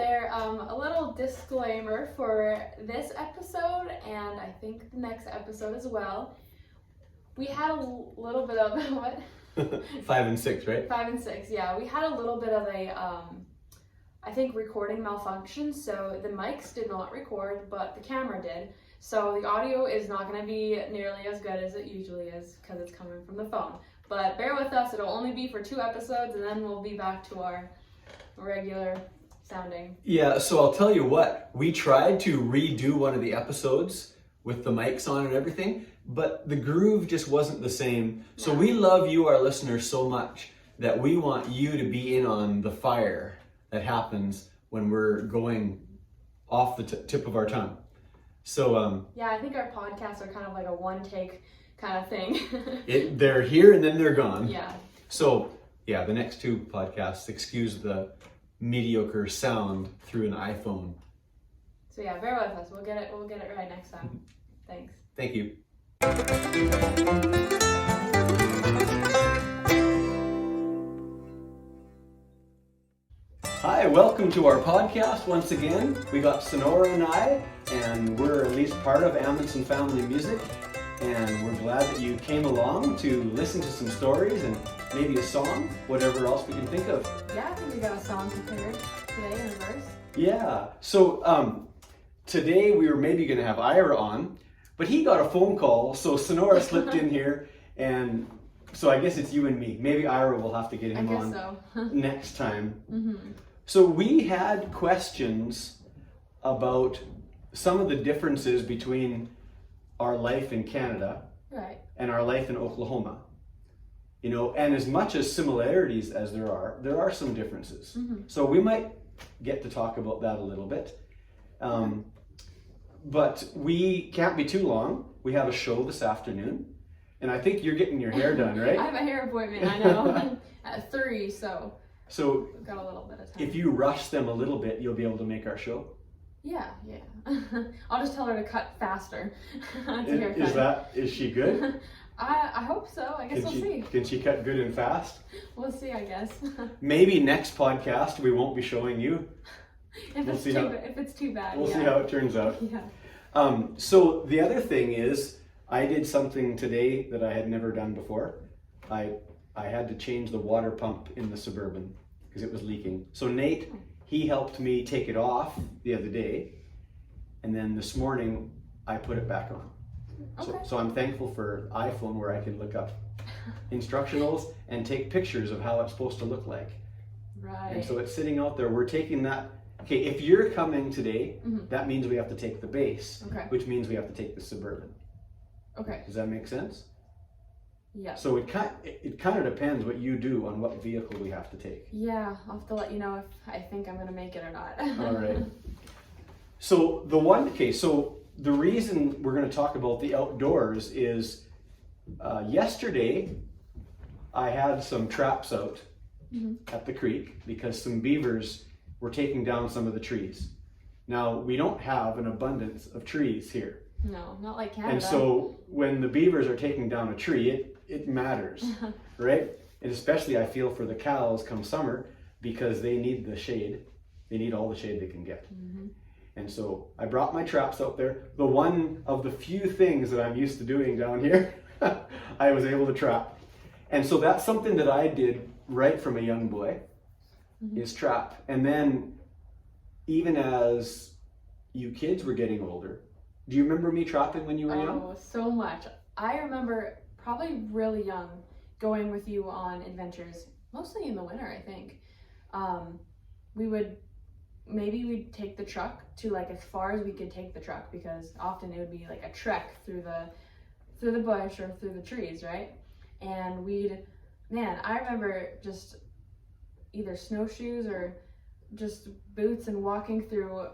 there. A little disclaimer for this episode, and I think the next episode as well. We had a little bit of what? 5 and 6, right? 5 and 6, yeah. We had a little bit of a, I think, recording malfunction. So the mics did not record, but the camera did. So the audio is not going to be nearly as good as it usually is because it's coming from the phone. But bear with us. It'll only be for 2 episodes, and then we'll be back to our regular sounding. Yeah, so I'll tell you what, we tried to redo one of the episodes with the mics on and everything, but the groove just wasn't the same. So we love you, our listeners, so much that we want you to be in on the fire that happens when we're going off the tip of our tongue. So yeah, I think our podcasts are kind of like a one-take kind of thing. They're here and then they're gone. Yeah. So yeah, the next 2 podcasts, excuse the mediocre sound through an iPhone. So yeah, bear with us. We'll get it right next time. Thanks. Thank you. Hi, welcome to our podcast once again. We got Sonora and I, and we're at least part of Amundson Family Music. And we're glad that you came along to listen to some stories and maybe a song, whatever else we can think of. Yeah, I think we got a song prepared today in a verse. Yeah, so today we were maybe going to have Ira on, but he got a phone call, so Sonora slipped in here, and so I guess it's you and me. Maybe Ira will have to get him on next time. Mm-hmm. So we had questions about some of the differences between our life in Canada and our life in Oklahoma. You know, and as much as similarities as there are some differences. Mm-hmm. So we might get to talk about that a little bit. But we can't be too long. We have a show this afternoon, and I think you're getting your hair done, right? I have a hair appointment, I know, at 3, so we've got a little bit of time. If you rush them a little bit, you'll be able to make our show. Yeah. I'll just tell her to cut faster. Is she good? I hope so. I guess we'll see. Can she cut good and fast? We'll see, I guess. Maybe next podcast we won't be showing you. If it's too bad. We'll see how it turns out. Yeah. So the other thing is, I did something today that I had never done before. I had to change the water pump in the Suburban because it was leaking. So Nate, he helped me take it off the other day, and then this morning I put it back on. Okay. So I'm thankful for iPhone where I can look up instructionals and take pictures of how it's supposed to look like. Right. And so it's sitting out there. We're taking that. Okay, if you're coming today, that means we have to take the base, which means we have to take the Suburban. Okay. Does that make sense? Yeah. So it kind of depends what you do on what vehicle we have to take. Yeah, I'll have to let you know if I think I'm gonna make it or not. All right. So the reason we're going to talk about the outdoors is yesterday I had some traps out at the creek because some beavers were taking down some of the trees. Now, we don't have an abundance of trees here. No, not like Canada. And so when the beavers are taking down a tree, it matters, right? And especially I feel for the cows come summer because they need the shade. They need all the shade they can get. And so I brought my traps out there. The one of the few things that I'm used to doing down here, I was able to trap. And so that's something that I did right from a young boy, is trap. And then even as you kids were getting older, do you remember me trapping when you were young? Oh, so much. I remember probably really young going with you on adventures, mostly in the winter, I think. We'd take the truck to like as far as we could take the truck, because often it would be like a trek through the bush or through the trees, right? And I remember just either snowshoes or just boots and walking through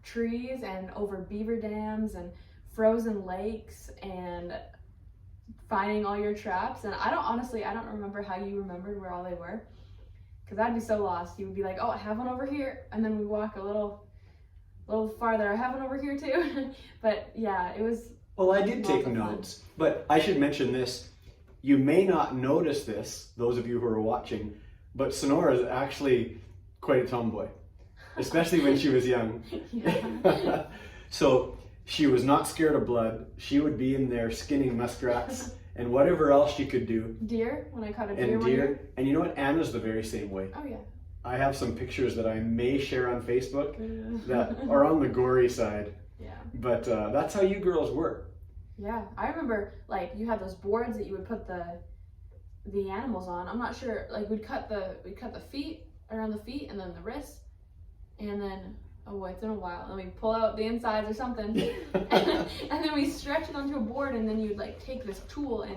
trees and over beaver dams and frozen lakes and finding all your traps. And I don't remember how you remembered where all they were, because I'd be so lost. You would be like, oh, I have one over here, and then we walk a little farther, I have one over here too. But yeah, it was. Well, I did take notes, but I should mention this. You may not notice this, those of you who are watching, but Sonora is actually quite a tomboy. especially when she was young. Yeah. So she was not scared of blood. She would be in there skinning muskrats and whatever else she could do. Deer, when I caught a deer And one deer. year. And you know what? Anna's the very same way. Oh yeah. I have some pictures that I may share on Facebook that are on the gory side. Yeah. But that's how you girls were. Yeah, I remember like you had those boards that you would put the animals on. I'm not sure, like we'd cut the feet, around the feet, and then the wrists, and then it's been a while. And we pull out the insides or something, and then we stretch it onto a board, and then you'd like take this tool and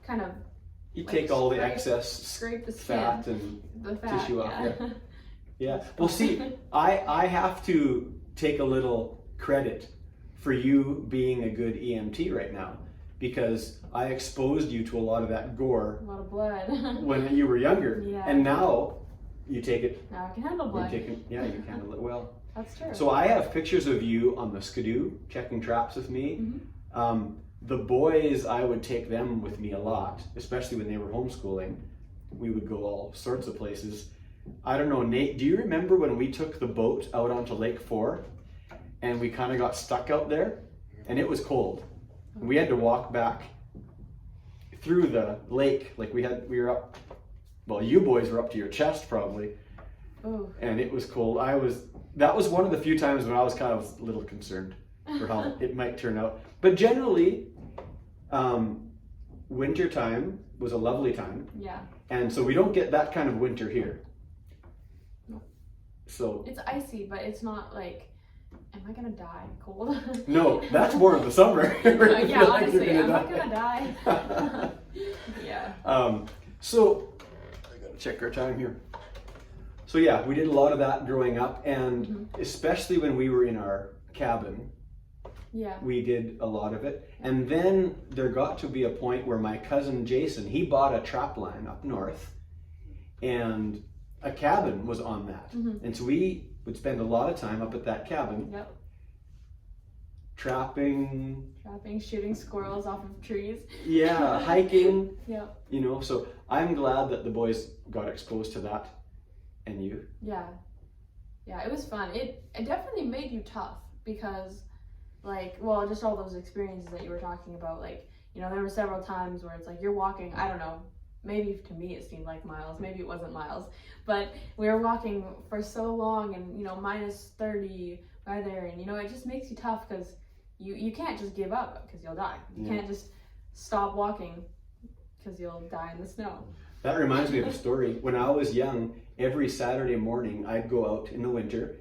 kind of You like, take all the scrape excess the skin, fat and the fat, tissue off. yeah. Yeah. Well, see, I have to take a little credit for you being a good EMT right now, because I exposed you to a lot of that gore A lot of blood. when you were younger, Yeah. and now you take it. Now I can handle blood. You can handle it well. That's true. So I have pictures of you on the Skidoo checking traps with me. Mhm. The boys, I would take them with me a lot, especially when they were homeschooling. We would go all sorts of places. I don't know, Nate, do you remember when we took the boat out onto Lake 4 and we kind of got stuck out there and it was cold? We had to walk back through the lake. Like we were up, well, you boys were up to your chest probably. Oh. And it was cold. That was one of the few times when I was kind of a little concerned for how it might turn out. But generally, winter time was a lovely time. Yeah. And so we don't get that kind of winter here. No. So It's icy, but it's not like, am I gonna die cold? no, that's more of the summer. Where you Yeah, feel like honestly, you're I'm not gonna die. Yeah. So I gotta check our time here. So yeah, we did a lot of that growing up, and especially when we were in our cabin, Yeah. we did a lot of it. And then there got to be a point where my cousin Jason, he bought a trap line up north, and a cabin was on that. And so we would spend a lot of time up at that cabin. Yep. Trapping, Shooting squirrels off of trees. yeah, hiking, Yep. you know. So I'm glad that the boys got exposed to that, and you. Yeah. Yeah, it was fun. It definitely made you tough because, like, well, just all those experiences that you were talking about. Like, you know, there were several times where it's like you're walking, I don't know, maybe to me it seemed like miles, maybe it wasn't miles, but we were walking for so long and, you know, minus 30 weather, and, you know, it just makes you tough because you can't just give up because you'll die. You can't just stop walking because you'll die in the snow. That reminds me of a story. When I was young, every Saturday morning I'd go out in the winter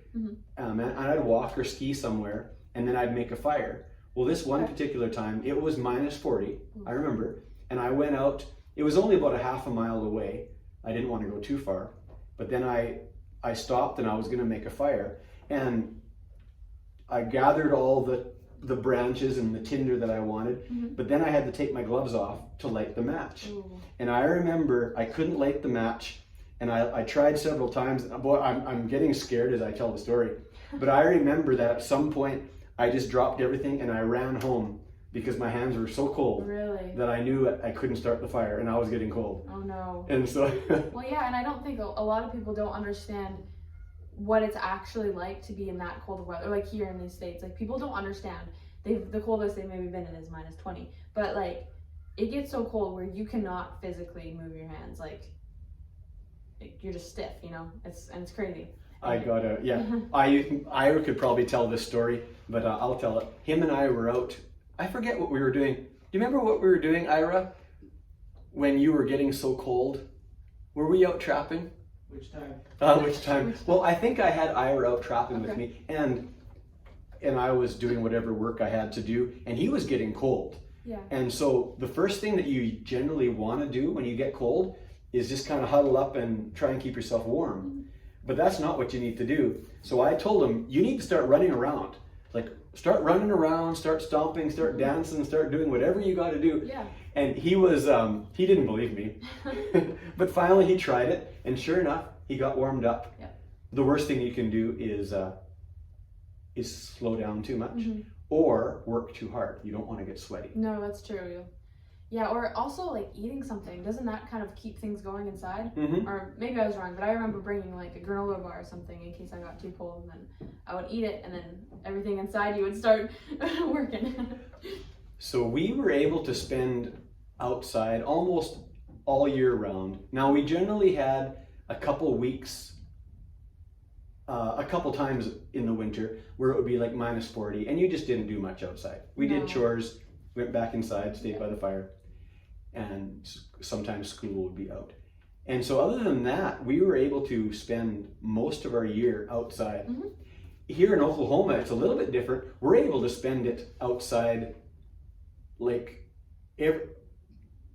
and I'd walk or ski somewhere, and then I'd make a fire. Well, this one particular time, it was minus 40, I remember, and I went out. It was only about a half a mile away. I didn't want to go too far, but then I stopped and I was going to make a fire, and I gathered all the branches and the tinder that I wanted, but then I had to take my gloves off to light the match. And I remember I couldn't light the match, and I tried several times. Boy, I'm getting scared as I tell the story, but I remember that at some point I just dropped everything and I ran home because my hands were so cold that I knew I couldn't start the fire, and I was getting cold. Oh no. And so well, yeah, and I don't think a lot of people don't understand what it's actually like to be in that cold weather, like here in these States. Like, people don't understand. The coldest they've maybe been in is minus 20, but like it gets so cold where you cannot physically move your hands. Like, you're just stiff, you know. It's crazy. I could probably tell this story, but I'll tell it. Him and I were out. I forget what we were doing. Do you remember what we were doing, Ira, when you were getting so cold? Were we out trapping? Which time? Which time? Well, I think I had Ira out trapping with me, and I was doing whatever work I had to do, and he was getting cold. Yeah. And so the first thing that you generally want to do when you get cold is just kind of huddle up and try and keep yourself warm. But that's not what you need to do. So I told him, you need to start running around. Like, start running around, start stomping, start dancing, start doing whatever you got to do. Yeah. And he was, he didn't believe me. But finally he tried it, and sure enough, he got warmed up. Yeah. The worst thing you can do is slow down too much or work too hard. You don't want to get sweaty. No, that's true. Yeah, or also like eating something. Doesn't that kind of keep things going inside? Mm-hmm. Or maybe I was wrong, but I remember bringing like a granola bar or something in case I got too cold, and then I would eat it, and then everything inside you would start working. So we were able to spend outside almost all year round. Now we generally had a couple weeks, a couple times in the winter where it would be like -40 and you just didn't do much outside. We did chores, went back inside, stayed by the fire, and sometimes school would be out. And so other than that, we were able to spend most of our year outside. Mm-hmm. Here in Oklahoma, it's a little bit different. We're able to spend it outside like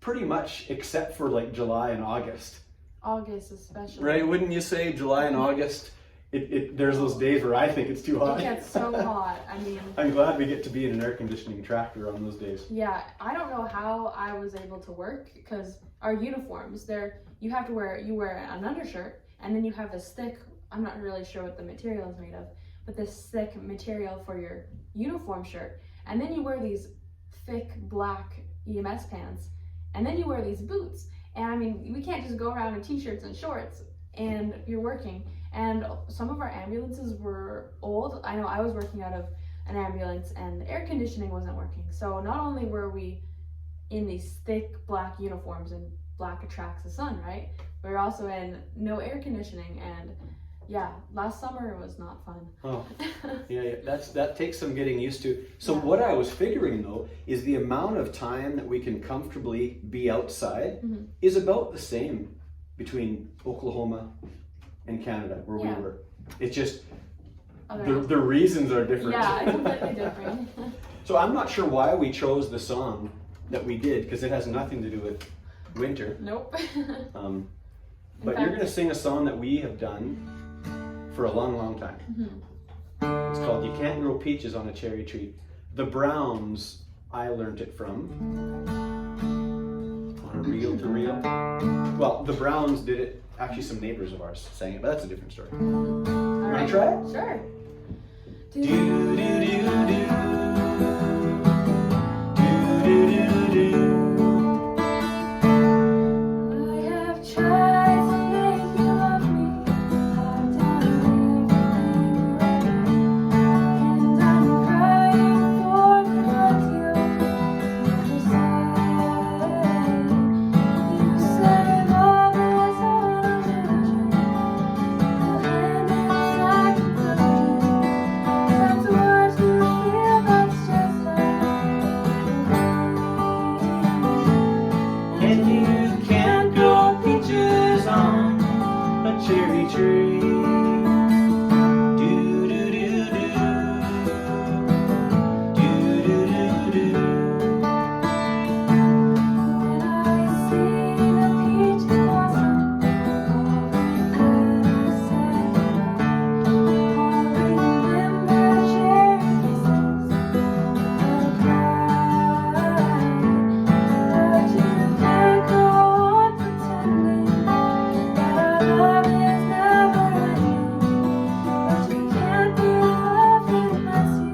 pretty much except for like July and August. August especially. Right, wouldn't you say July and August? There's those days where I think it's too hot. It gets so hot. I mean, I'm glad we get to be in an air conditioning tractor on those days. yeah, I don't know how I was able to work because our uniforms, you wear an undershirt and then you have this thick, I'm not really sure what the material is made of, but this thick material for your uniform shirt. And then you wear these thick black EMS pants, and then you wear these boots. And I mean, we can't just go around in t-shirts and shorts and you're working. And some of our ambulances were old. I know I was working out of an ambulance and the air conditioning wasn't working. So not only were we in these thick black uniforms and black attracts the sun, right? We were also in no air conditioning, and yeah, last summer was not fun. Oh, yeah, that takes some getting used to. So Yeah. what I was figuring though is the amount of time that we can comfortably be outside is about the same between Oklahoma and Canada where we were. It's just the reasons are different. Yeah, completely different. So I'm not sure why we chose the song that we did because it has nothing to do with winter. Nope. But you're going to sing a song that we have done for a long, long time. It's called You Can't Grow Peaches on a Cherry Tree. The Browns, I learned it from. On a reel to reel. Well, the Browns did it. Actually, some neighbors of ours sang it, but that's a different story. All Want to try it? Sure. Do do do do. Do do do do. Cherry tree. Do do do do. Do do do do. When I see the peach blossom, I said, I'll remember cherry kisses of pride. But you can't go on pretending that our love is never ending. But you can't be loved unless you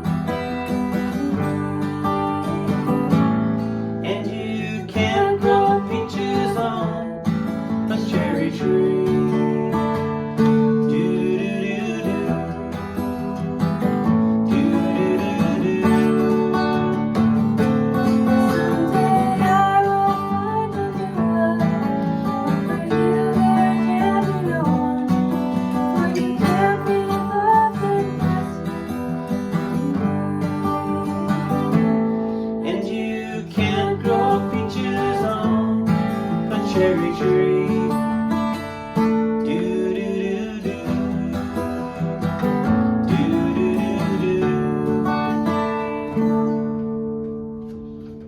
And you can't grow peaches on a cherry tree. Do do do do. Do do do do. Someday I will find a new love, but for you there can be no one. For you can't be loved unless And you can't grow peaches on a cherry tree. Do do do do. Do do do do.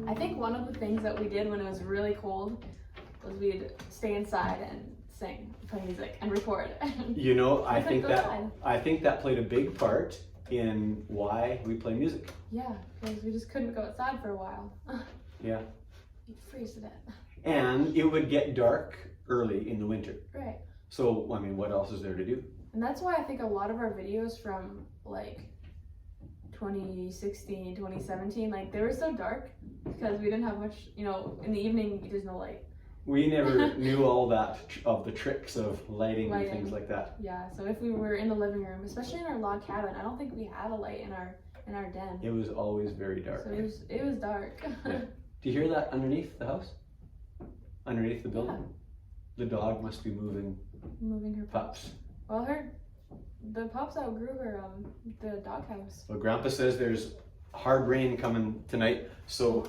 I think one of the things that we did when it was really cold was we'd stay inside and sing, play music, and record. You know, I Couldn't think go that outside. played a big part in why we play music. Yeah, because we just couldn't go outside for a while. Yeah. You'd freeze to death. And it would get dark early in the winter. Right. So, I mean, what else is there to do? And that's why I think a lot of our videos from like 2016, 2017, like they were so dark because we didn't have much, you know, in the evening there's no light. We never knew all that of the tricks of lighting and things like that. Yeah, so if we were in the living room, especially in our log cabin, I don't think we had a light in our den. It was always very dark. So it was dark. Yeah. Do you hear that underneath the house? Underneath the building? Yeah. The dog must be moving her pups. Well, the pups outgrew the doghouse. Well, Grandpa says there's hard rain coming tonight, so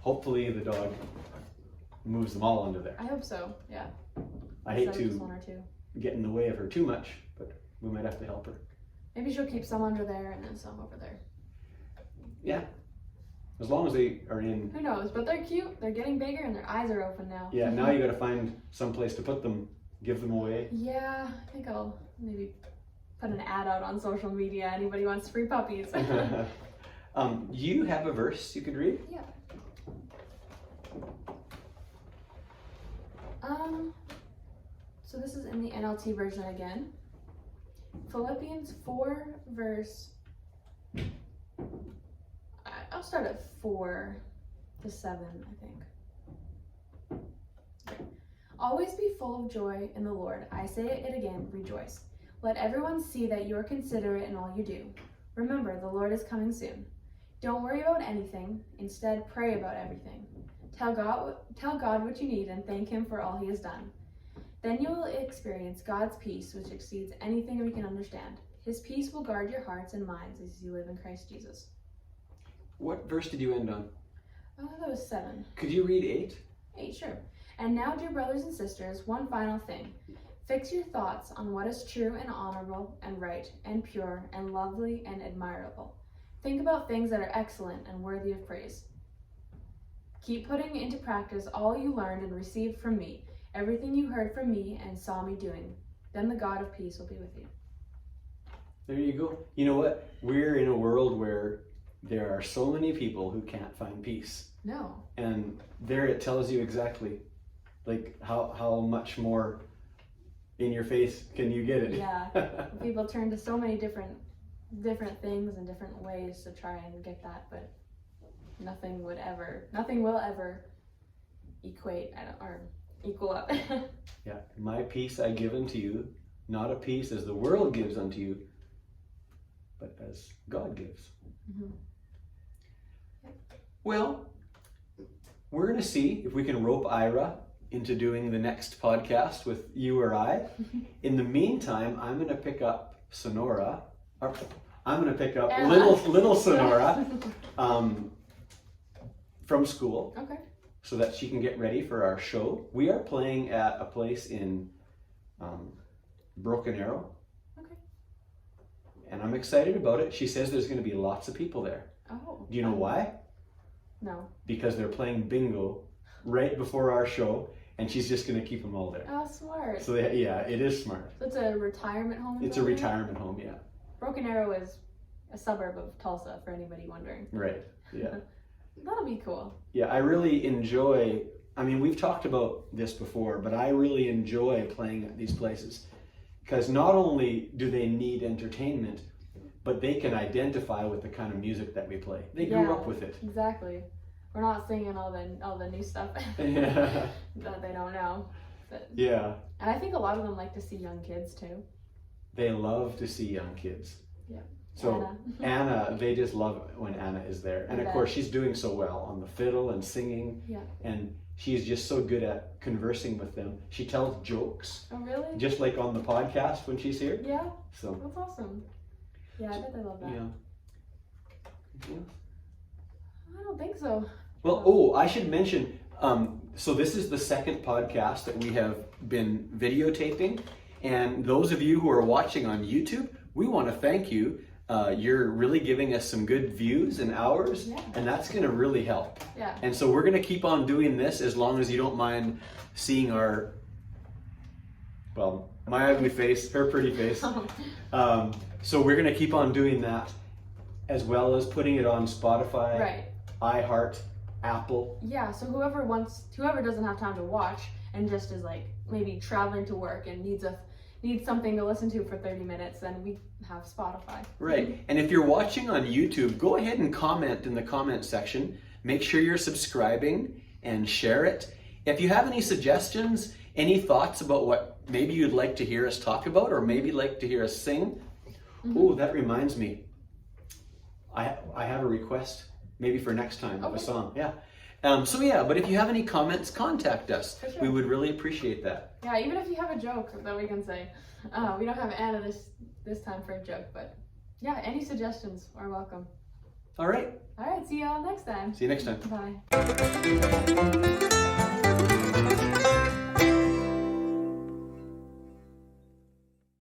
hopefully the dog moves them all under there. I hope so, yeah. I hate to get in the way of her too much, but we might have to help her. Maybe she'll keep some under there and then some over there. Yeah, as long as they are in. Who knows, but they're cute, they're getting bigger and their eyes are open now. Yeah, now you gotta find some place to put them, give them away. Yeah, I think I'll maybe put an ad out on social media. Anybody wants free puppies. You have a verse you could read? Yeah. So this is in the NLT version again. Philippians 4 verse, I'll start at 4 to 7, I think. Always be full of joy in the Lord. I say it again, rejoice. Let everyone see that you are considerate in all you do. Remember, the Lord is coming soon. Don't worry about anything. Instead, pray about everything. Tell God what you need and thank Him for all He has done. Then you will experience God's peace, which exceeds anything we can understand. His peace will guard your hearts and minds as you live in Christ Jesus. What verse did you end on? Oh, that was 7. Could you read 8? 8, sure. And now, dear brothers and sisters, one final thing. Fix your thoughts on what is true and honorable and right and pure and lovely and admirable. Think about things that are excellent and worthy of praise. Keep putting into practice all you learned and received from me, everything you heard from me and saw me doing. Then the God of peace will be with you. There you go. You know what? We're in a world where there are so many people who can't find peace. No. And there it tells you exactly, like, how much more in your face can you get it? Yeah. People turn to so many different things and different ways to try and get that, but nothing will ever equate or equal up. Yeah. My peace I give unto you, not a peace as the world gives unto you, but as God gives. Mm-hmm. Well, we're going to see if we can rope Ira into doing the next podcast with you or I. In the meantime, I'm going to pick up Sonora. I'm going to pick up little Sonora from school. Okay. So that she can get ready for our show. We are playing at a place in Broken Arrow. Okay. And I'm excited about it. She says there's going to be lots of people there. Oh. Do you know why? No. Because they're playing bingo right before our show, and she's just going to keep them all there. Oh, smart. So yeah, it is smart. So it's a retirement home? It's a retirement home, yeah. Broken Arrow is a suburb of Tulsa, for anybody wondering. Right, yeah. That'll be cool. Yeah, I really enjoy, I mean, we've talked about this before, but I really enjoy playing at these places because not only do they need entertainment, but they can identify with the kind of music that we play. They grew up with it. Exactly. We're not singing all the new stuff that they don't know. But, yeah. And I think a lot of them like to see young kids too. They love to see young kids. Yeah. So Anna, they just love it when Anna is there. And of course she's doing so well on the fiddle and singing. Yeah. And she's just so good at conversing with them. She tells jokes. Oh really? Just like on the podcast when she's here. Yeah. So that's awesome. Yeah, I bet they love that. Yeah. I don't think so. Well, I should mention, so this is the second podcast that we have been videotaping. And those of you who are watching on YouTube, we want to thank you. You're really giving us some good views and hours, and that's going to really help. Yeah. And so we're going to keep on doing this as long as you don't mind seeing our, well, my ugly face, her pretty face. So we're going to keep on doing that as well as putting it on Spotify, iHeart, Apple. Yeah, so whoever doesn't have time to watch and just is like maybe traveling to work and needs need something to listen to for 30 minutes, then we have Spotify. Right. And if you're watching on YouTube, go ahead and comment in the comment section. Make sure you're subscribing and share it. If you have any suggestions, any thoughts about what maybe you'd like to hear us talk about, or maybe like to hear us sing. Oh, that reminds me. I have a request maybe for next time of a song. Yeah. But if you have any comments, contact us. For sure. We would really appreciate that. Yeah, even if you have a joke that we can say. We don't have Anna this time for a joke, but yeah, any suggestions are welcome. All right. All right, see y'all next time. See you next time. Bye.